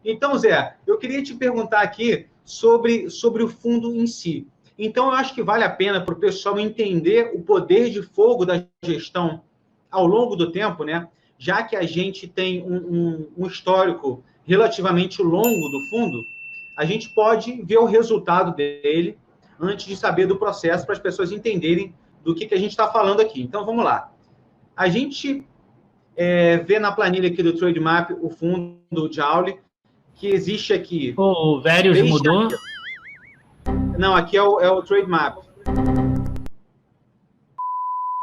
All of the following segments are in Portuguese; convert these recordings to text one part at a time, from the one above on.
Então, Zé, eu queria te perguntar aqui sobre o fundo em si. Então, eu acho que vale a pena para o pessoal entender o poder de fogo da gestão ao longo do tempo, né? Já que a gente tem um histórico relativamente longo do fundo, a gente pode ver o resultado dele antes de saber do processo, para as pessoas entenderem do que a gente está falando aqui. Então, vamos lá. A gente vê na planilha aqui do Trademap o fundo de Auli, que existe aqui... O Verius mudou? Não, aqui é o Trademap.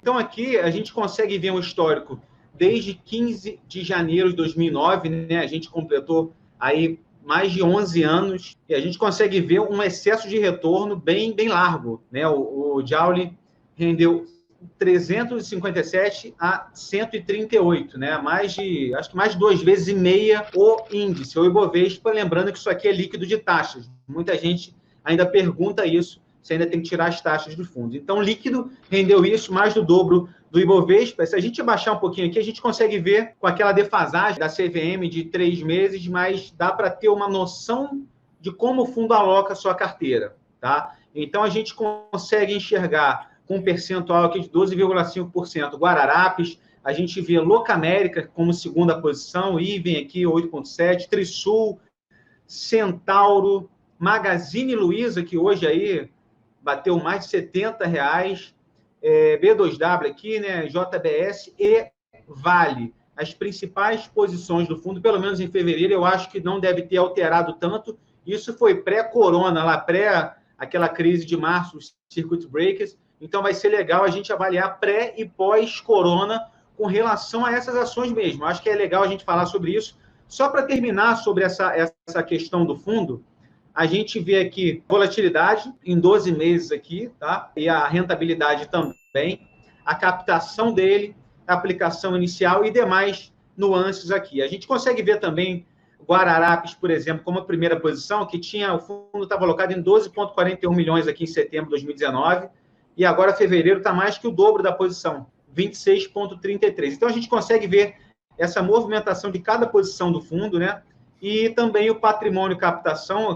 Então, aqui a gente consegue ver um histórico desde 15 de janeiro de 2009, né? A gente completou aí mais de 11 anos, e a gente consegue ver um excesso de retorno bem largo, né? O Joule rendeu 357 a 138, né? Acho que mais de 2,5 vezes o índice, o Ibovespa, lembrando que isso aqui é líquido de taxas. Muita gente ainda pergunta isso, você ainda tem que tirar as taxas do fundo. Então, líquido rendeu isso, mais do dobro do Ibovespa. Se a gente abaixar um pouquinho aqui, a gente consegue ver com aquela defasagem da CVM de 3 meses, mas dá para ter uma noção de como o fundo aloca a sua carteira, tá? Então, a gente consegue enxergar com um percentual aqui de 12,5% Guararapes, a gente vê Locamérica como segunda posição, Iven aqui 8,7%, Trisul, Centauro, Magazine Luiza, que hoje aí bateu mais de R$70, B2W aqui, né, JBS e Vale. As principais posições do fundo, pelo menos em fevereiro, eu acho que não deve ter alterado tanto. Isso foi pré-corona, lá pré aquela crise de março, os circuit breakers. Então vai ser legal a gente avaliar pré e pós-corona com relação a essas ações mesmo. Acho que é legal a gente falar sobre isso. Só para terminar sobre essa questão do fundo, a gente vê aqui volatilidade em 12 meses aqui, tá? E a rentabilidade também, a captação dele, a aplicação inicial e demais nuances aqui. A gente consegue ver também Guararapes, por exemplo, como a primeira posição, que o fundo estava alocado em 12,41 milhões aqui em setembro de 2019, e agora fevereiro está mais que o dobro da posição, 26,33. Então a gente consegue ver essa movimentação de cada posição do fundo, né? E também o patrimônio captação,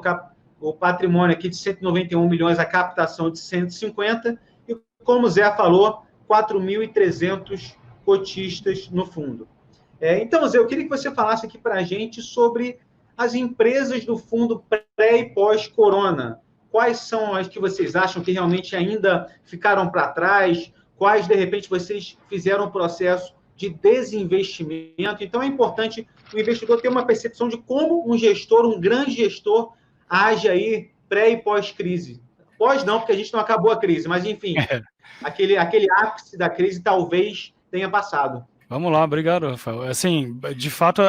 o patrimônio aqui de 191 milhões, a captação de 150, e como o Zé falou, 4.300 cotistas no fundo. Então, Zé, eu queria que você falasse aqui para a gente sobre as empresas do fundo pré- e pós-corona. Quais são as que vocês acham que realmente ainda ficaram para trás? Quais, de repente, vocês fizeram um processo de desinvestimento? Então, é importante o investidor ter uma percepção de como um gestor, um grande gestor, age aí pré- e pós-crise. Pós não, porque a gente não acabou a crise, mas, enfim, aquele ápice da crise talvez tenha passado. Vamos lá, obrigado, Rafael. Assim, de fato,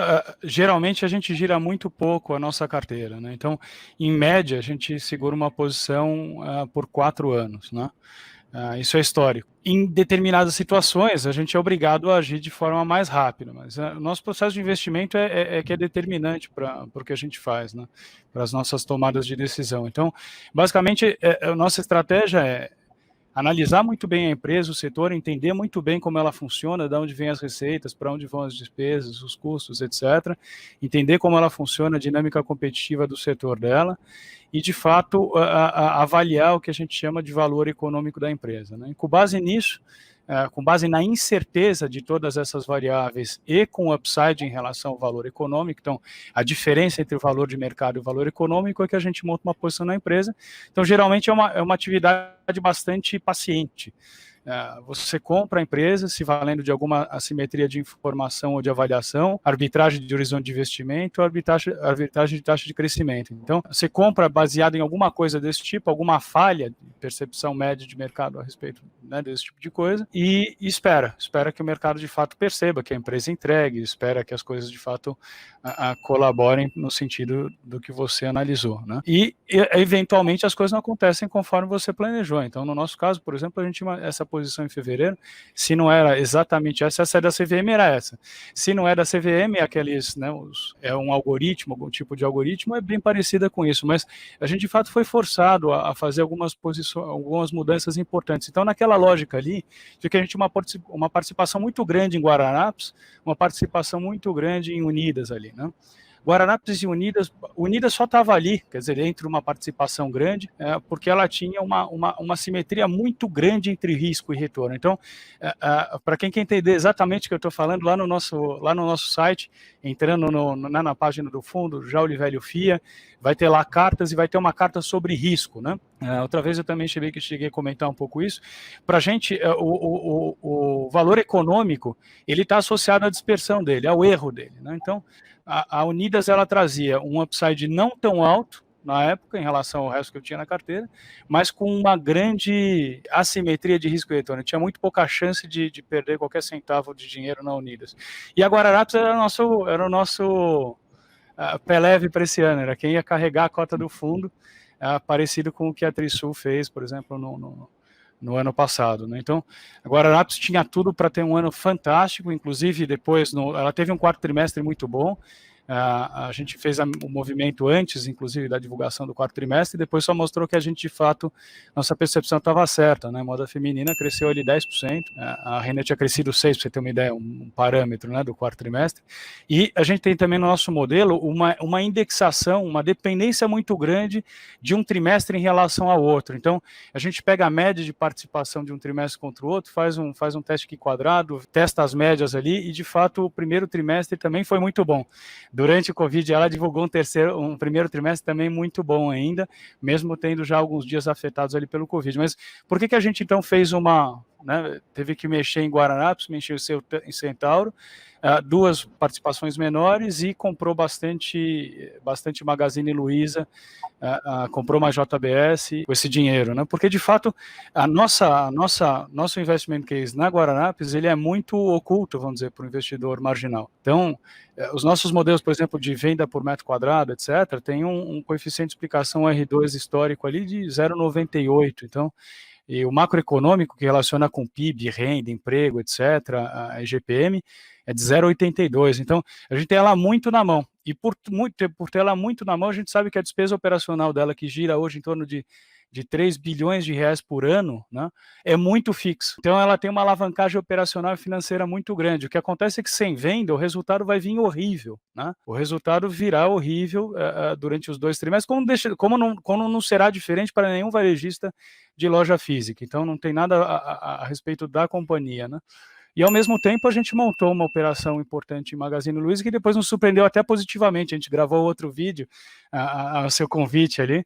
geralmente a gente gira muito pouco a nossa carteira, né? Então, em média, a gente segura uma posição por 4 anos, né? Isso é histórico. Em determinadas situações, a gente é obrigado a agir de forma mais rápida, mas o nosso processo de investimento que é determinante para o que a gente faz, né? Para as nossas tomadas de decisão. Então, basicamente, a nossa estratégia é analisar muito bem a empresa, o setor, entender muito bem como ela funciona, de onde vêm as receitas, para onde vão as despesas, os custos, etc. Entender como ela funciona, a dinâmica competitiva do setor dela e, de fato, avaliar o que a gente chama de valor econômico da empresa, né? E com base nisso, com base na incerteza de todas essas variáveis e com upside em relação ao valor econômico, então a diferença entre o valor de mercado e o valor econômico é que a gente monta uma posição na empresa. Então, geralmente é uma atividade bastante paciente. Você compra a empresa se valendo de alguma assimetria de informação ou de avaliação, arbitragem de horizonte de investimento, arbitragem de taxa de crescimento. Então, você compra baseado em alguma coisa desse tipo, alguma falha de percepção média de mercado a respeito, né, desse tipo de coisa, e espera que o mercado de fato perceba, que a empresa entregue, espera que as coisas de fato colaborem no sentido do que você analisou, né? E eventualmente as coisas não acontecem conforme você planejou. Então, no nosso caso, por exemplo, a gente tinha essa posição em fevereiro, se não era exatamente essa é da CVM, era essa. Se não é da CVM, aqueles, né, é um algoritmo, algum tipo de algoritmo, é bem parecida com isso, mas a gente de fato foi forçado a fazer algumas mudanças importantes. Então, naquela lógica ali, de que a gente tinha uma participação muito grande em Guararapes, uma participação muito grande em Unidas ali, né? Guararapes e Unidas só estava ali, quer dizer, entre uma participação grande, porque ela tinha uma simetria muito grande entre risco e retorno. Então, para quem quer entender exatamente o que eu estou falando, lá no nosso site, entrando na página do fundo, já Olivelli FIA, vai ter lá cartas e vai ter uma carta sobre risco, né? Outra vez eu também cheguei a comentar um pouco isso. Para a gente, o valor econômico, ele está associado à dispersão dele, ao erro dele, né? Então, a Unidas, ela trazia um upside não tão alto, na época, em relação ao resto que eu tinha na carteira, mas com uma grande assimetria de risco e retorno. Tinha muito pouca chance de perder qualquer centavo de dinheiro na Unidas. E a Guararapes era o nosso pé leve para esse ano, era quem ia carregar a cota do fundo, parecido com o que a Trisul fez, por exemplo, no ano passado, né? Então, a Guararapes tinha tudo para ter um ano fantástico, inclusive depois, ela teve um quarto trimestre muito bom, a gente fez o movimento antes, inclusive, da divulgação do quarto trimestre, e depois só mostrou que a gente, de fato, nossa percepção estava certa, né? A moda feminina cresceu ali 10%, a renda tinha crescido 6%, para você ter uma ideia, um parâmetro, né, do quarto trimestre, e a gente tem também no nosso modelo uma indexação, uma dependência muito grande de um trimestre em relação ao outro. Então, a gente pega a média de participação de um trimestre contra o outro, faz um teste aqui quadrado, testa as médias ali, e, de fato, o primeiro trimestre também foi muito bom. Durante o Covid, ela divulgou um primeiro trimestre também muito bom ainda, mesmo tendo já alguns dias afetados ali pelo Covid. Mas por que a gente, então, fez teve que mexer em Guararapes, mexer em Centauro, duas participações menores e comprou bastante Magazine Luiza, comprou uma JBS com esse dinheiro, né? Porque, de fato, nosso investment case na Guararapes, ele é muito oculto, vamos dizer, para o investidor marginal. Então, os nossos modelos, por exemplo, de venda por metro quadrado, etc., tem um coeficiente de explicação R2 histórico ali de 0,98. Então, e o macroeconômico, que relaciona com PIB, renda, emprego, etc., a IGPM, é de 0,82. Então, a gente tem ela muito na mão. E por ter ela muito na mão, a gente sabe que a despesa operacional dela, que gira hoje em torno de 3 bilhões de reais por ano, né, é muito fixo. Então, ela tem uma alavancagem operacional e financeira muito grande. O que acontece é que, sem venda, o resultado vai vir horrível, né? O resultado virá horrível durante os 2 trimestres, como não será diferente para nenhum varejista de loja física. Então, não tem nada a respeito da companhia, né? E, ao mesmo tempo, a gente montou uma operação importante em Magazine Luiza, que depois nos surpreendeu até positivamente. A gente gravou outro vídeo, a seu convite ali,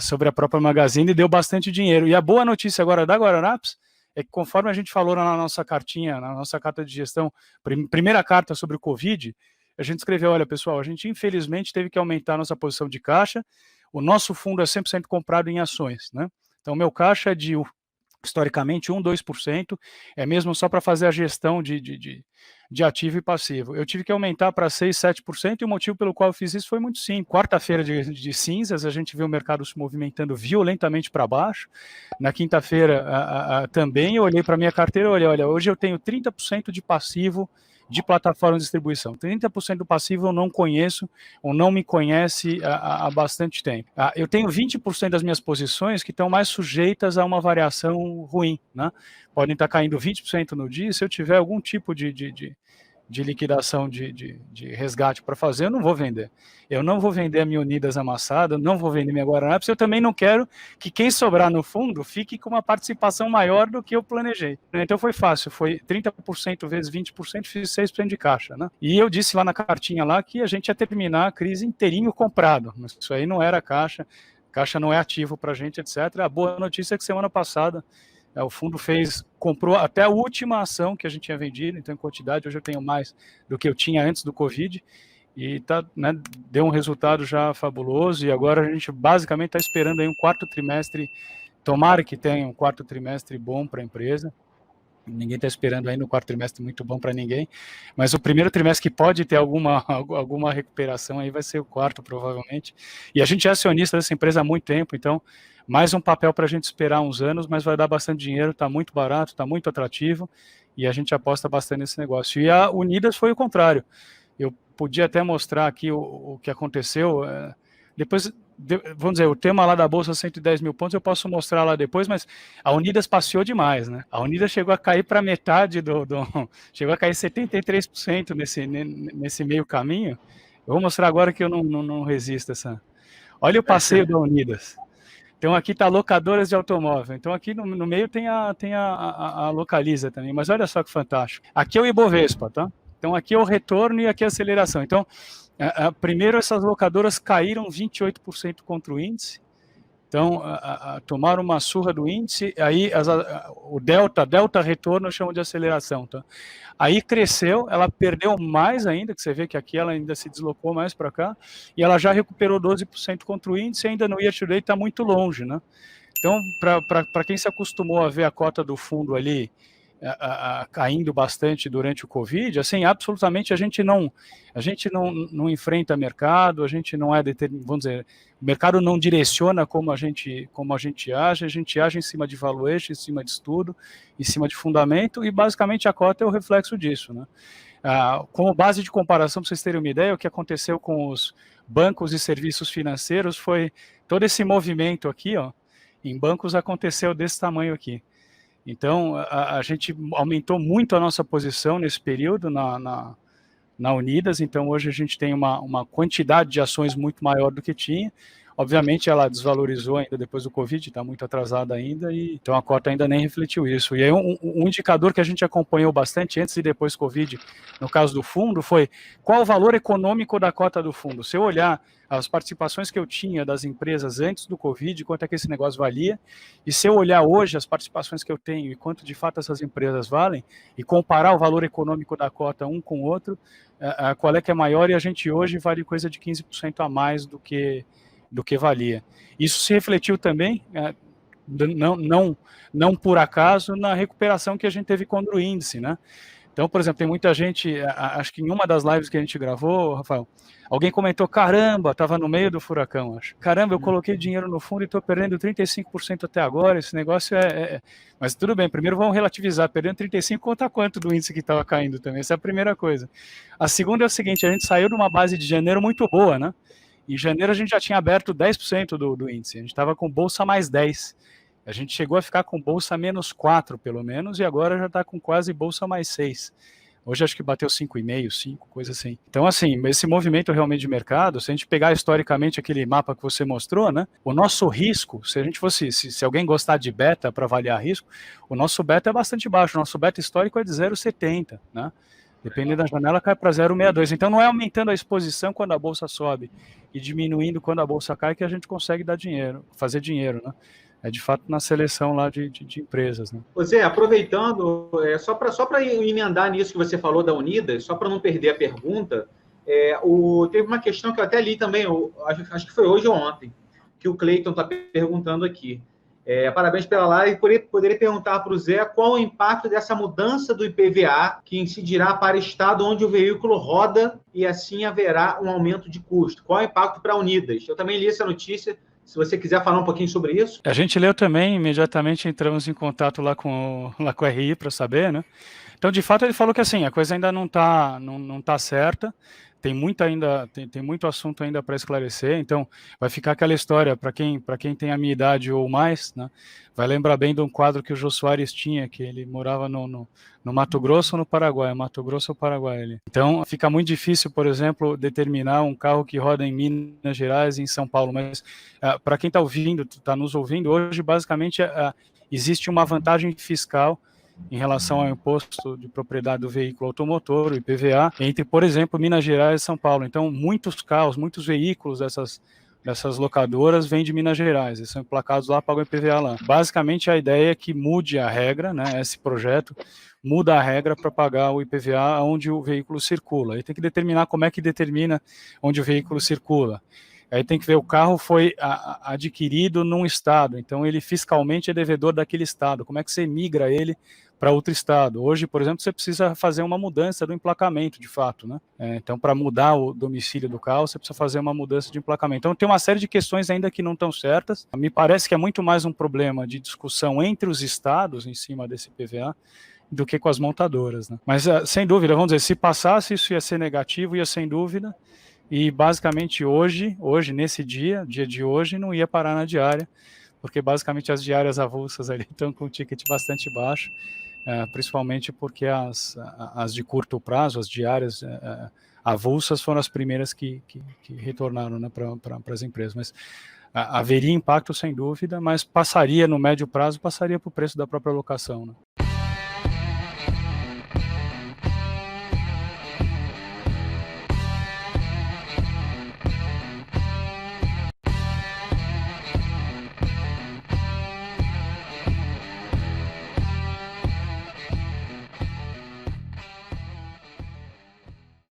sobre a própria Magazine, e deu bastante dinheiro. E a boa notícia agora da Guararapes é que, conforme a gente falou na nossa cartinha, na nossa carta de gestão, primeira carta sobre o Covid, a gente escreveu: olha, pessoal, a gente infelizmente teve que aumentar a nossa posição de caixa, o nosso fundo é 100% comprado em ações, né? Então, o meu caixa é de, historicamente, 1%, 2%, é mesmo só para fazer a gestão de ativo e passivo. Eu tive que aumentar para 6%, 7%, e o motivo pelo qual eu fiz isso foi muito simples. Quarta-feira de cinzas, a gente viu o mercado se movimentando violentamente para baixo. Na quinta-feira também, eu olhei para a minha carteira e olhei: olha, hoje eu tenho 30% de passivo de plataforma de distribuição. 30% do passivo eu não conheço, ou não me conhece há bastante tempo. Eu tenho 20% das minhas posições que estão mais sujeitas a uma variação ruim, né? Podem estar caindo 20% no dia. Se eu tiver algum tipo de liquidação de resgate para fazer, eu não vou vender. Eu não vou vender a minha Unidas amassada, não vou vender minha Guararapes, eu também não quero que quem sobrar no fundo fique com uma participação maior do que eu planejei. Então foi fácil, foi 30% vezes 20%, fiz 6% de caixa, né? E eu disse lá na cartinha lá que a gente ia terminar a crise inteirinho comprado, mas isso aí não era caixa não é ativo para a gente, etc. A boa notícia é que semana passada o fundo comprou até a última ação que a gente tinha vendido, então em quantidade hoje eu tenho mais do que eu tinha antes do Covid, e deu um resultado já fabuloso, e agora a gente basicamente está esperando aí um quarto trimestre, tomara que tenha um quarto trimestre bom para a empresa. Ninguém está esperando ainda um quarto trimestre muito bom para ninguém, mas o primeiro trimestre que pode ter alguma recuperação aí vai ser o quarto, provavelmente. E a gente é acionista dessa empresa há muito tempo, então mais um papel para a gente esperar uns anos, mas vai dar bastante dinheiro, está muito barato, está muito atrativo, e a gente aposta bastante nesse negócio. E a Unidas foi o contrário. Eu podia até mostrar aqui o que aconteceu. Depois, vamos dizer, o tema lá da Bolsa 110 mil pontos eu posso mostrar lá depois, mas a Unidas passeou demais, né? A Unidas chegou a cair para metade chegou a cair 73% nesse meio caminho. Eu vou mostrar agora que eu não resisto a essa. Olha o passeio da Unidas. Então aqui está locadoras de automóvel. Então aqui no meio tem a Localiza também. Mas olha só que fantástico. Aqui é o Ibovespa, tá? Então aqui é o retorno e aqui é a aceleração. Então, primeiro essas locadoras caíram 28% contra o índice. Então, tomaram uma surra do índice, aí o delta retorno eu chamo de aceleração. Tá? Aí cresceu, ela perdeu mais ainda, que você vê que aqui ela ainda se deslocou mais para cá, e ela já recuperou 12% contra o índice, ainda no year to date está muito longe. Né? Então, para quem se acostumou a ver a cota do fundo ali caindo bastante durante o Covid, assim, absolutamente a gente não enfrenta mercado, a gente não vamos dizer, o mercado não direciona como a gente age, a gente age em cima de valuation, em cima de estudo, em cima de fundamento, e basicamente a cota é o reflexo disso, né? Como base de comparação, para vocês terem uma ideia, o que aconteceu com os bancos e serviços financeiros foi todo esse movimento aqui, ó, em bancos aconteceu desse tamanho aqui. Então, a gente aumentou muito a nossa posição nesse período na Unidas, então hoje a gente tem uma quantidade de ações muito maior do que tinha. Obviamente ela desvalorizou ainda depois do Covid, está muito atrasada ainda, e então a cota ainda nem refletiu isso. E aí um indicador que a gente acompanhou bastante antes e depois do Covid, no caso do fundo, foi qual o valor econômico da cota do fundo. Se eu olhar as participações que eu tinha das empresas antes do Covid, quanto é que esse negócio valia, e se eu olhar hoje as participações que eu tenho e quanto de fato essas empresas valem, e comparar o valor econômico da cota um com o outro, qual é que é maior, e a gente hoje vale coisa de 15% a mais do que valia. Isso se refletiu também, não por acaso, na recuperação que a gente teve contra o índice, né? Então, por exemplo, tem muita gente, acho que em uma das lives que a gente gravou, Rafael, alguém comentou, caramba, estava no meio do furacão, acho. Caramba, eu coloquei dinheiro no fundo e estou perdendo 35% até agora, esse negócio Mas tudo bem, primeiro vamos relativizar, perdendo 35% contra quanto do índice que estava caindo também, essa é a primeira coisa. A segunda é o seguinte, a gente saiu de uma base de janeiro muito boa, né? Em janeiro a gente já tinha aberto 10% do índice, a gente estava com bolsa mais 10%. A gente chegou a ficar com bolsa menos 4, pelo menos, e agora já está com quase bolsa mais 6. Hoje acho que bateu 5,5, 5, coisa assim. Então, assim, esse movimento realmente de mercado, se a gente pegar historicamente aquele mapa que você mostrou, né, o nosso risco, se a gente fosse, se alguém gostar de beta para avaliar risco, o nosso beta é bastante baixo, o nosso beta histórico é de 0,70, né? Dependendo da janela, cai para 0,62. Então, não é aumentando a exposição quando a bolsa sobe e diminuindo quando a bolsa cai que a gente consegue dar dinheiro, fazer dinheiro, né? É de fato na seleção lá de empresas, né? Zé, aproveitando, só para emendar nisso que você falou da Unidas, só para não perder a pergunta, teve uma questão que eu até li também, acho que foi hoje ou ontem, que o Cleiton está perguntando aqui. Parabéns pela live. Poderia perguntar para o Zé qual o impacto dessa mudança do IPVA que incidirá para estado onde o veículo roda e assim haverá um aumento de custo. Qual é o impacto para a Unidas? Eu também li essa notícia. Se você quiser falar um pouquinho sobre isso. A gente leu também, imediatamente entramos em contato lá com o RI para saber, né? Então, de fato, ele falou que assim, a coisa ainda não tá certa, tem muito assunto ainda para esclarecer, então vai ficar aquela história, para quem tem a minha idade ou mais, né, vai lembrar bem de um quadro que o Jô Soares tinha, que ele morava no Mato Grosso ou no Paraguai, Mato Grosso ou Paraguai. Ali. Então fica muito difícil, por exemplo, determinar um carro que roda em Minas Gerais e em São Paulo, mas para quem está nos ouvindo hoje, basicamente existe uma vantagem fiscal em relação ao imposto de propriedade do veículo automotor, o IPVA, entre, por exemplo, Minas Gerais e São Paulo. Então, muitos carros, muitos veículos dessas locadoras vêm de Minas Gerais, eles são emplacados lá, pagam IPVA lá. Basicamente, a ideia é que mude a regra, né, esse projeto muda a regra para pagar o IPVA onde o veículo circula. Aí tem que determinar como é que determina onde o veículo circula. Aí tem que ver, o carro foi adquirido num estado, então ele fiscalmente é devedor daquele estado. Como é que você migra ele para outro estado? Hoje, por exemplo, você precisa fazer uma mudança do emplacamento, de fato, né? Então, para mudar o domicílio do carro, você precisa fazer uma mudança de emplacamento. Então, tem uma série de questões ainda que não estão certas. Me parece que é muito mais um problema de discussão entre os estados em cima desse PVA do que com as montadoras, né? Mas, sem dúvida, vamos dizer, se passasse, isso ia ser negativo, ia sem dúvida. E basicamente hoje, nesse dia de hoje, não ia parar na diária, porque basicamente as diárias avulsas ali estão com um ticket bastante baixo, principalmente porque as de curto prazo, as diárias avulsas foram as primeiras que retornaram, né, para as empresas, mas haveria impacto sem dúvida, mas passaria no médio prazo, passaria para o preço da própria locação, né?